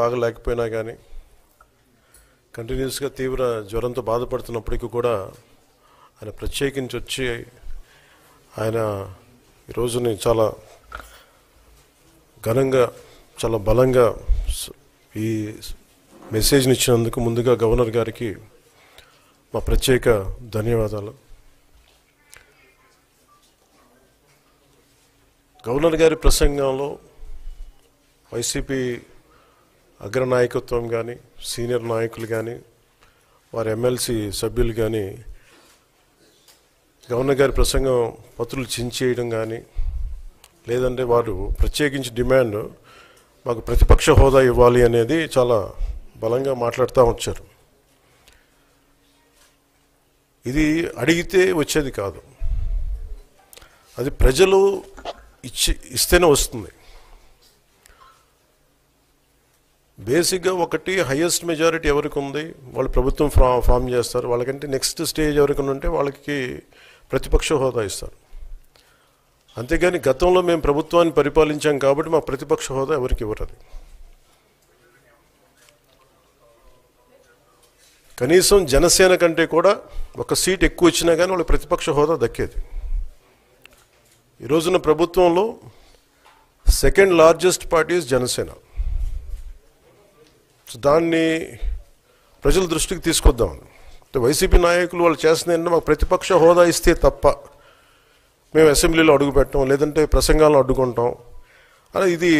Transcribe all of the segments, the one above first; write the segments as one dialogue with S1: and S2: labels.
S1: బాగా లేకపోయినా కానీ కంటిన్యూస్గా తీవ్ర జ్వరంతో బాధపడుతున్నప్పటికీ కూడా ఆయన ప్రత్యేకించి వచ్చి ఆయన ఈరోజుని చాలా ఘనంగా చాలా బలంగా ఈ మెసేజ్ని ఇచ్చినందుకు ముందుగా గవర్నర్ గారికి మా ప్రత్యేక ధన్యవాదాలు. గవర్నర్ గారి ప్రసంగంలో వైసీపీ అగ్రనాయకత్వం కానీ సీనియర్ నాయకులు కానీ వారి ఎమ్మెల్సీ సభ్యులు కానీ గవర్నర్ గారి ప్రసంగం పత్రులు చించేయడం కానీ లేదంటే వారు ప్రత్యేకించి డిమాండ్ మాకు ప్రతిపక్ష హోదా ఇవ్వాలి అనేది చాలా బలంగా మాట్లాడుతూ వచ్చారు. ఇది అడిగితే వచ్చేది కాదు, అది ప్రజలు ఇస్తేనే వస్తుంది. బేసిక్గా ఒకటి హయ్యెస్ట్ మెజారిటీ ఎవరికి ఉంది వాళ్ళు ప్రభుత్వం ఫామ్ చేస్తారు, వాళ్ళకంటే నెక్స్ట్ స్టేజ్ ఎవరికి ఉంటే వాళ్ళకి ప్రతిపక్ష హోదా ఇస్తారు. అంతేగాని గతంలో మేము ప్రభుత్వాన్ని పరిపాలించాం కాబట్టి మా ప్రతిపక్ష హోదా ఎవరికి ఇవ్వరు. కనీసం జనసేన కంటే కూడా ఒక సీట్ ఎక్కువ వచ్చినా కానీ వాళ్ళకి ప్రతిపక్ష హోదా దక్కేది. ఈ రోజున ప్రభుత్వంలో సెకండ్ లార్జెస్ట్ పార్టీ జనసేన. దాన్ని ప్రజల దృష్టికి తీసుకొద్దామని వైసీపీ నాయకులు వాళ్ళు చేస్తుంది ఏంటంటే మాకు ప్రతిపక్ష హోదా ఇస్తే తప్ప మేము అసెంబ్లీలో అడుగు పెట్టాం లేదంటే ప్రసంగాలను అడ్డుకుంటాం అని ఇది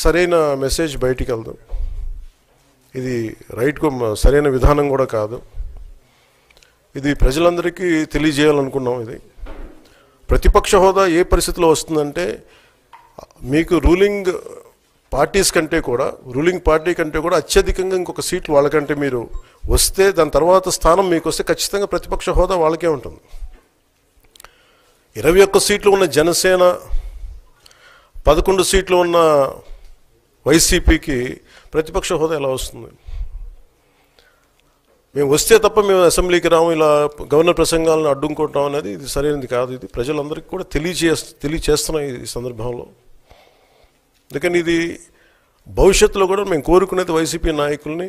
S1: సరైన మెసేజ్ బయటికి వెళ్దాం. ఇది రైట్కు సరైన విధానం కూడా కాదు. ఇది ప్రజలందరికీ తెలియజేయాలనుకున్నాం. ఇది ప్రతిపక్ష హోదా ఏ పరిస్థితిలో వస్తుందంటే మీకు రూలింగ్ పార్టీ కంటే కూడా అత్యధికంగా ఇంకొక సీట్లు వాళ్ళకంటే మీరు వస్తే దాని తర్వాత స్థానం మీకు వస్తే ఖచ్చితంగా ప్రతిపక్ష హోదా వాళ్ళకే ఉంటుంది. 21 సీట్లు ఉన్న జనసేన 11 సీట్లు ఉన్న వైసీపీకి ప్రతిపక్ష హోదా ఎలా వస్తుంది? మేము వస్తే తప్ప మేము అసెంబ్లీకి రాము, ఇలా గవర్నర్ ప్రసంగాలను అడ్డుకుంటాం అనేది ఇది సరైనది కాదు. ఇది ప్రజలందరికీ కూడా తెలియచేస్తున్నాం ఈ సందర్భంలో. అందుకని ఇది భవిష్యత్తులో కూడా మేము కోరుకునేది వైసీపీ నాయకుల్ని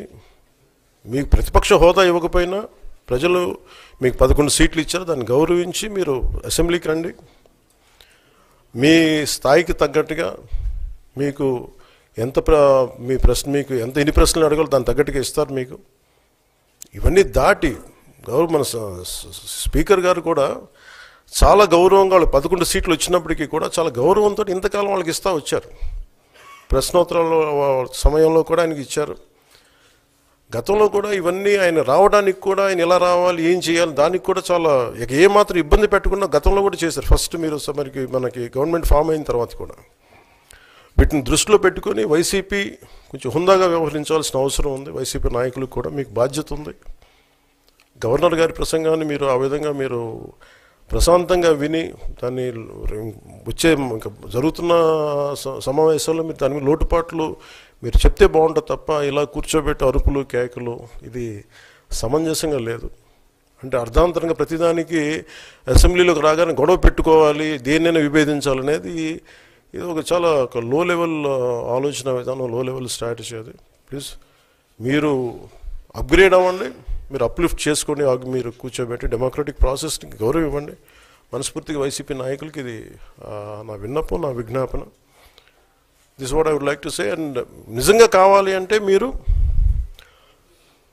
S1: మీకు ప్రతిపక్ష హోదా ఇవ్వకపోయినా ప్రజలు మీకు 11 సీట్లు ఇచ్చారు, దాన్ని గౌరవించి మీరు అసెంబ్లీకి రండి. మీ స్థాయికి తగ్గట్టుగా మీకు మీకు ఎన్ని ప్రశ్నలు అడగాలో దాన్ని తగ్గట్టుగా ఇస్తారు మీకు. ఇవన్నీ దాటి మన స్పీకర్ గారు కూడా చాలా గౌరవంగా వాళ్ళు 11 సీట్లు వచ్చినప్పటికీ కూడా చాలా గౌరవంతో ఇంతకాలం వాళ్ళకి ఇస్తూ వచ్చారు. ప్రశ్నోత్తరాల సమయంలో కూడా ఆయనకి ఇచ్చారు. గతంలో కూడా ఇవన్నీ ఆయన రావడానికి కూడా ఆయన ఎలా రావాలి ఏం చేయాలి దానికి కూడా చాలా ఏమాత్రం ఇబ్బంది పెట్టకుండా గతంలో కూడా చేశారు. ఫస్ట్ మీరు మనకి గవర్నమెంట్ ఫామ్ అయిన తర్వాత కూడా వీటిని దృష్టిలో పెట్టుకొని వైసీపీ కొంచెం హుందాగా వ్యవహరించాల్సిన అవసరం ఉంది. వైసీపీ నాయకులకు కూడా మీకు బాధ్యత ఉంది. గవర్నర్ గారి ప్రసంగాన్ని మీరు ఆ విధంగా మీరు ప్రశాంతంగా విని దాన్ని వచ్చే జరుగుతున్న సమావేశాల్లో మీరు దాని మీద లోటుపాట్లు మీరు చెప్తే బాగుంటుంది తప్ప ఇలా కూర్చోబెట్టి అరుపులు కేకలు ఇది సమంజసంగా లేదు. అంటే అర్ధాంతరంగా ప్రతిదానికి అసెంబ్లీలోకి రాగానే గొడవ పెట్టుకోవాలి, దేన్నైనా విభేదించాలనేది ఇది చాలా లో లెవెల్ ఆలోచన విధానం, లో లెవెల్ స్ట్రాటజీ. అది ప్లీజ్ మీరు అప్గ్రేడ్ అవ్వండి, మీరు అప్లిఫ్ట్ చేసుకొని మీరు కూర్చోబెట్టి డెమోక్రటిక్ ప్రాసెస్ని గౌరవం ఇవ్వండి. మనస్ఫూర్తిగా వైసీపీ నాయకులకి ఇది నా విన్నపం, నా విజ్ఞాపన. This what I would like to say. And నిజంగా కావాలి అంటే మీరు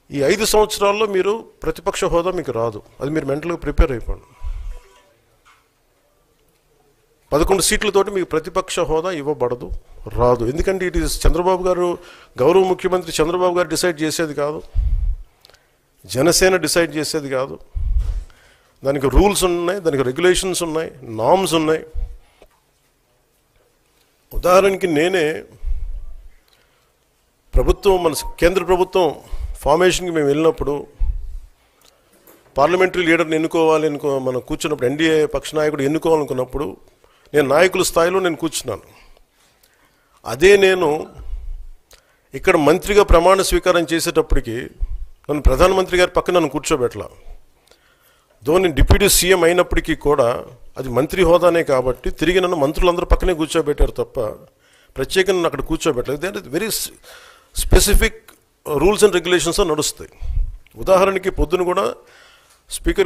S1: ఈ 5 సంవత్సరాల్లో మీరు ప్రతిపక్ష హోదా మీకు రాదు, అది మీరు మెంటల్గా ప్రిపేర్ అయిపోండి. 11 సీట్లతోటి మీకు ప్రతిపక్ష హోదా ఇవ్వబడదు, రాదు. ఎందుకంటే ఇట్ ఈస్ చంద్రబాబు గారు, గౌరవ ముఖ్యమంత్రి చంద్రబాబు గారు డిసైడ్ చేసేది కాదు, జనసేన డిసైడ్ చేసేది కాదు. దానికి రూల్స్ ఉన్నాయి, దానికి రెగ్యులేషన్స్ ఉన్నాయి, నామ్స్ ఉన్నాయి. ఉదాహరణకి నేనే మన కేంద్ర ప్రభుత్వం ఫార్మేషన్కి మేము వెళ్ళినప్పుడు పార్లమెంటరీ లీడర్ని ఎన్నుకోవాలి మనం కూర్చున్నప్పుడు ఎన్డీఏ పక్ష నాయకుడు ఎన్నుకోవాలనుకున్నప్పుడు నేను నాయకుల స్థాయిలో నేను కూర్చున్నాను. అదే నేను ఇక్కడ మంత్రిగా ప్రమాణ స్వీకారం చేసేటప్పటికి నన్ను ప్రధానమంత్రి గారి పక్కన నన్ను కూర్చోబెట్టలా. ధోని డిప్యూటీ సీఎం అయినప్పటికీ కూడా అది మంత్రి హోదానే కాబట్టి తిరిగి నన్ను మంత్రులందరూ పక్కనే కూర్చోబెట్టారు తప్ప ప్రత్యేకంగా నన్ను అక్కడ కూర్చోబెట్టలేదు. Very specific rules and regulations నడుస్తాయి. ఉదాహరణకి పొద్దున కూడా స్పీకర్